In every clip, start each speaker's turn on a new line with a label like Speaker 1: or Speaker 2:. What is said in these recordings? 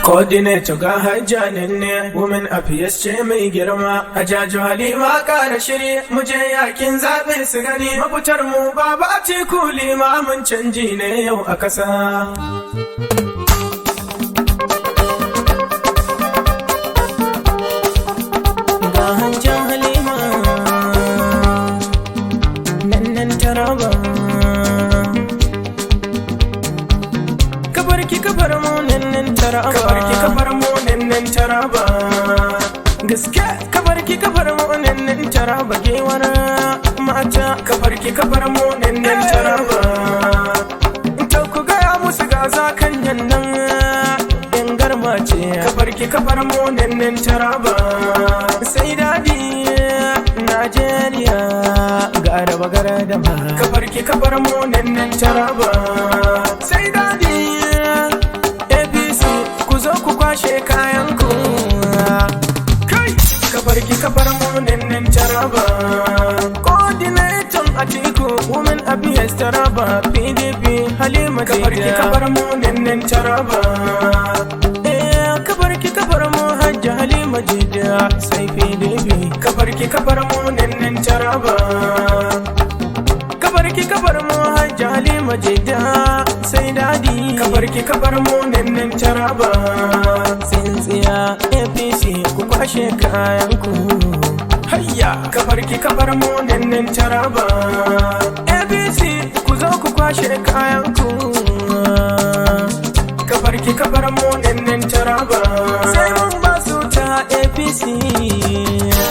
Speaker 1: Coordinator ga hajjanin ne, Women Affairs ce mai girma. Ajajo Halima ƙara shiri, muje yakin zaɓe su gani. Mafitar mu Baba Atiku limamin canji ne yau a ƙasa. Ga hajjan Halima, nan Taraba. Kabarki kabar mu nan Taraba. Kabarki kabar mu nan Taraba. Gaske kabarki kabar mu nan Taraba gewar mata. Kabarki kabar mu nan Taraba. To ku gaya musu ga zakan nan yan garma ce. Kabarki kabar mu nan Taraba. Sai dadi Najeriya ga raba gardama. Kabarki kabar mu nan Taraba. Sai dadi ku kwashe kayan ku kai kabarki kabar mu nan Taraba. Coordinator Atiku Women Affairs Taraba PDP Halima kabarki kabar mu nan Taraba. Kabarki kabar mu Hajja Halima Jidda sai PDP kabarki kabar mu nan Taraba. Kabarki kabar mu Hajja Halima Jidda sai dadi kabarki kabar mu nan Taraba. Tsintsiya APC ku kwashe kayanku hayya kabarki kabar mu nan Taraba. APC ku zo ku kwashe kayanku kabarki kabar mu nan Taraba. Sai mun ba su ta APC.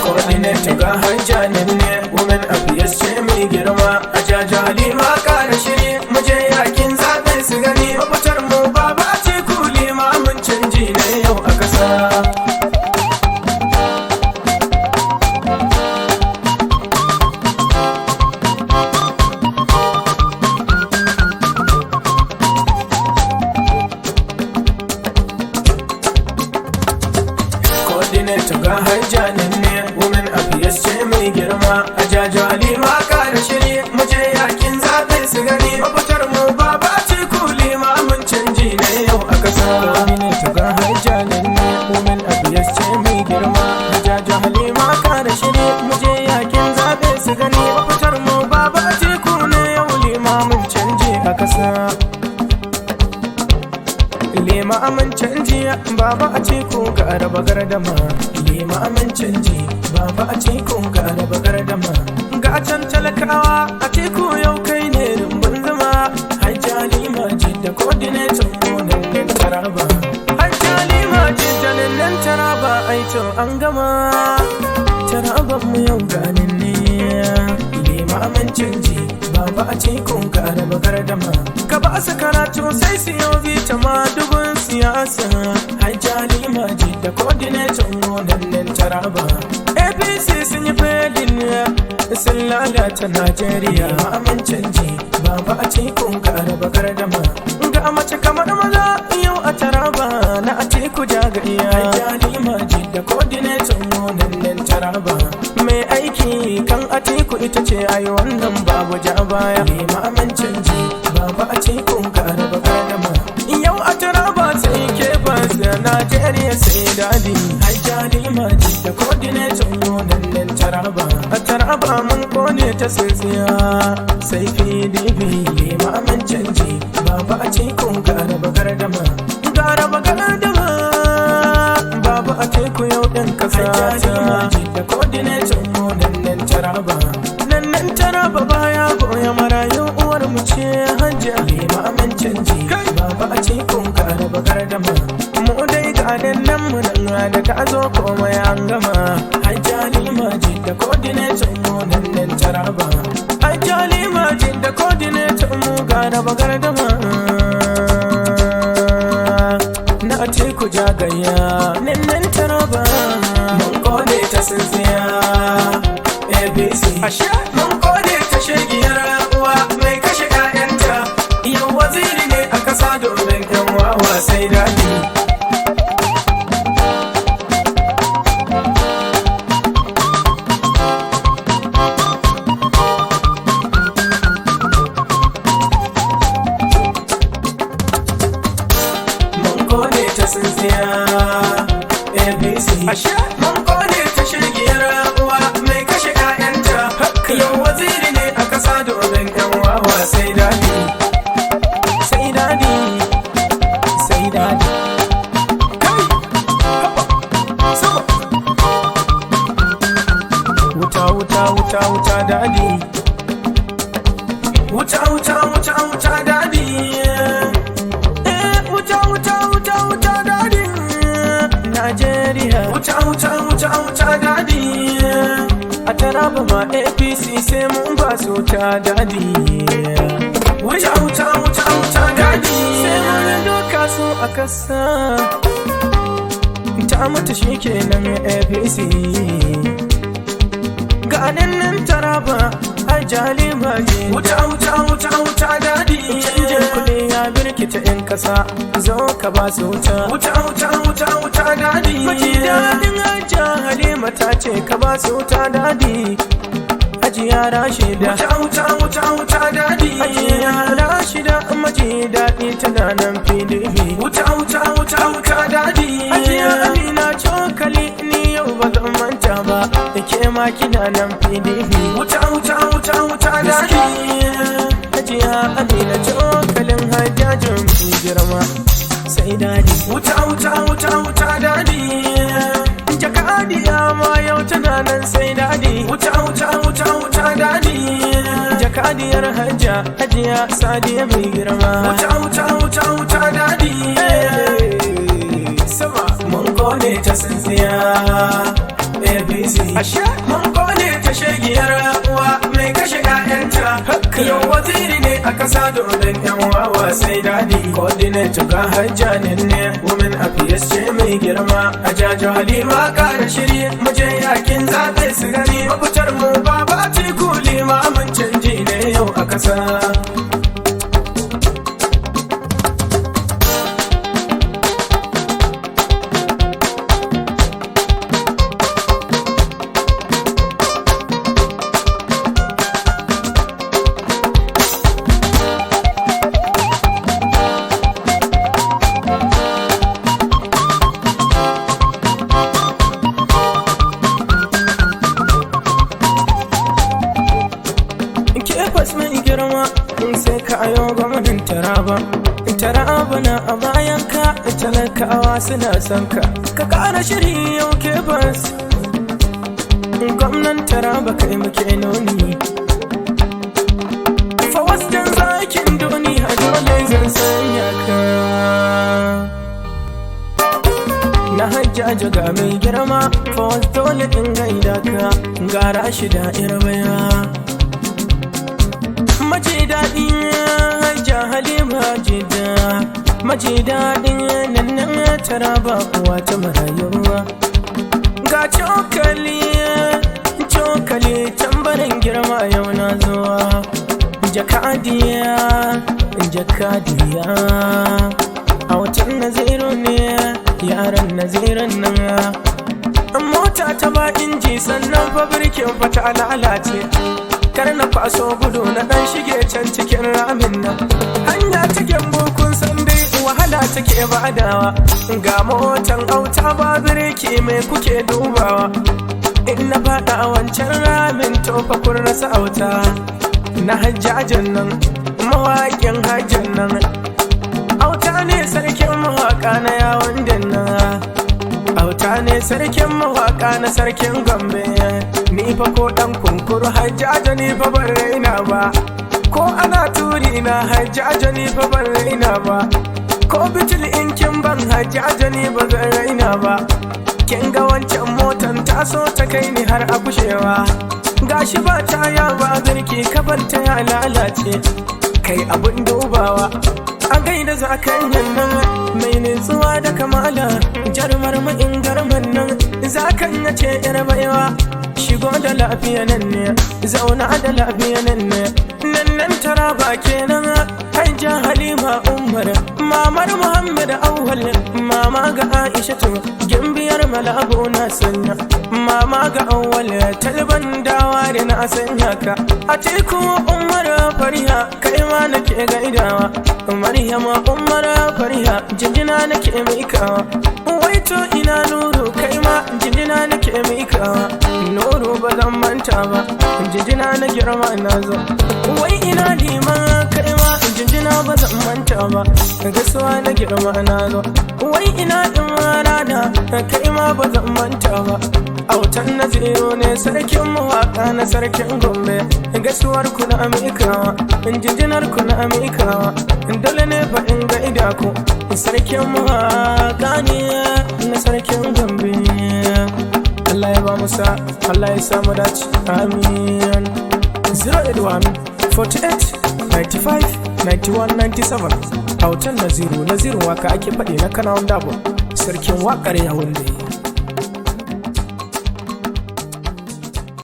Speaker 1: Coordinator ga hajjanin ne, Women Affairs ce mai girma. Ajajo Halima ƙara shiri, muje yakin zaɓe su gani. Mafitar mu Baba Atiku limamin canji ne yau a ƙasa. Coordinator ga hajjanin ne, Women Affairs ce mai girma. Ajajo Halima ƙara shiri, muje yakin zaɓe su gani. Mafitar mu Baba Atiku limamin canji ne yau a ƙasa. Coordinator ga hajjanin ne, Women Affairs ce mai girma. Ajajo Halima ƙara shiri, muje yakin zaɓe su gani. Mafitar mu Baba Atiku ne yau limamin canji a ƙasa. Lema amin canji Baba Atiku ga raba gardama. Lema amin canji Baba Atiku ga raba gardama. Ga can talakawa Atiku yau kai ne rumbun zama. Hajja Halima Jidda coordinator mu nan Taraba. Hajja Halima Jidda nan Taraba aito an gama. Taraba mu yau ganin ne. Lema amin canji Baba Atiku ga raba gardama. Ka ba su karatu sai su yau vita ma dubun siyasa. Hajja Halima Jidda coordinator mu nan Taraba. APC sun yi felin sun lalata Najeriya. Amin canji Baba Atiku ga raba gardama. Ga mace kamar maza yau a Taraba na Atiku jagaiya. Hajja Halima Jidda coordinator mu nan Taraba. Mai aiki kan Atiku ita ce ayi wannan babu ja baya. Lema amin canji Baba Atiku ga raba gardama. Yau a Taraba sai ke fasa Najeriya sai dadi. Hajja Halima Jidda coordinator mu nan Taraba. A Taraba mun kone ta tsintsiya sai PDP. Lema amin canji Baba Atiku ga raba gardama. Ga raba gardama Baba Atiku yau ɗin kasa. Hajja Halima Jidda coordinator mu nan Taraba. Nan Taraba baya goya marayu uwar mu ce Hajja Halima amin canji Baba Atiku ga raba gardama. Mu dai ga nan mu nan da ka zo komai an gama. Hajja Halima Jidda coordinator mu nan Taraba. Hajja Halima Jidda coordinator mu ga raba gardama. Na Atiku jagaya nan Taraba. Mun kone ta tsintsiya APC. Ashe mun kone ta shegiyar uwa mai kashe 'ya'yanta. Yau waziri ne a ƙasa domin 'yan wawa sai dadi. Mun kone ta tsintsiya APC. Mun kone ta shirgiyar uwa mai kashe 'ya'yanta. Yau waziri ne a ƙasa domin 'yan wawa sai dadi. Sai dadi. Sai dadi. Wuta wuta wuta wuta dadi. Wuta wuta wuta wuta dadi. Wuta wuta wuta wuta dadi. Najeriya. Wuta wuta wuta wuta dadi. A Taraba ma APC sai mun ba su ta dadi. Wuta wuta wuta wuta dadi. Sai mun doka su a kasa. Ta mutu shi kenan APC. Ga nan Taraba a Jalima je. Wuta wuta wuta wuta dadi. Canjin kuɗi ya birkita 'yan ƙasa, zo ka ba su wuta. Wuta wuta wuta wuta dadi. Maji daɗin Hajja Halima ta ce ka ba su wuta dadi. Hajiya Rashida. Wuta wuta wuta wuta dadi. Hajiya Rashida maji daɗi tana nan PDP. Wuta wuta wuta wuta dadi. Hajiya Amina cokali ni yau ba zan manta ba. Ke ma kina nan PDP. Wuta wuta wuta wuta dadi. Hajiya Amina cokalin hajjajin fi girma sai dadi. Wuta wuta wuta wuta dadi. Jakadiya ma yau tana nan sai dadi. Wuta wuta wuta wuta dadi. Jakadiyar Hajja Hajiya Sadiya mai girma. Wuta wuta wuta wuta dadi. Sama mun kone ta tsintsiya APC. Mun kone ta shegiyar uwa mai kashe 'ya'yanta. Yau waziri ne a ƙasa domin 'yan wawa sai dadi. Coordinator ga Hajja ne Women Affairs ce mai girma. A Jajo Halima ƙara shiri muje yakin zaɓe su gani. Mafitar mu Baba Atiku limamin canji ne yau a ƙasa. Mai girma sai ka ayo gwamnatin Taraba na a bayan ka. Talakawa suna son ka ƙara shiri yau ke bas. Gwamnan Taraba kai muke noni. Fawas dan zakin duniya dole zan sanya ka. Na Hajjaja ga mai girma fawas dole in gaida ka. Gara shi da irwaya maji daɗin Hajja Halima jida. Maji daɗin nan Taraba uwa ta marayuwa. Ga cokali tambarin girma yau na zuwa. Jakadiya a watan Naziru ne yaran Nazirin nan. Mota ta ba inji sannan fa birkin fa ta lalace. Kar na faso gudu na dan shige can cikin ramin nan. Hanya cikin bukun san dai wahala take badawa. Ga motan auta ba birki mai kuke dubawa. In na fada a wancan ramin to fa kun rasa auta. Na Hajjajin nan mawaƙin Hajjan nan. Auta ne sarkin mawaƙa na yawon dinna. Auta ne sarkin mawaƙa na sarkin Gombe. Ni fa ko dan kunkuru Hajjaja ni fa ban raina ba. Ko ana turi na Hajjaja ni fa ban raina ba. Ko bitil in kin ban Hajjaja ni ba zan raina ba. Kin ga wancan motan taso ta kai ni har a kushewa. Gashi ba taya ba birki kabar ta ya lalace. Kai abun dubawa a gaida za ka nan mai nutsuwa da kamala. Jarumar ma'in garman nan za kan yace yar baiwa. shigo da lafiya nan ne zauna da lafiya nan ne nan taraba kenan hajja halima umar mamar muhammad awwal mama ga aishatu gimbiyar malabu na sanya mama ga awwal talban dawari na sanya ka atiku umar fariha kai ma nake gaidawa maryama umar fariha jinjina nake mikawa wai to ina nuru kai ma jinjina nake mikawa nuru ba zan manta ba jinjina na girma na zo wai ina liman kai ma jinjina ba zan manta ba gaisuwa na girma na zo wai ina imarada kai ma ba zan manta ba autan naziru ne sarkin mawaka na sarkin gombe gaisuwar ku na amikawa jinjinar ku na amikawa dole ne fa in ga idako sarkin mawaka ne na sarkin gombe Allah ya ba musa Allah ya samu dace amin 081 48 95 91 97 autan naziru waka ake faɗi na kanawan dabo sarkin waƙar yawon da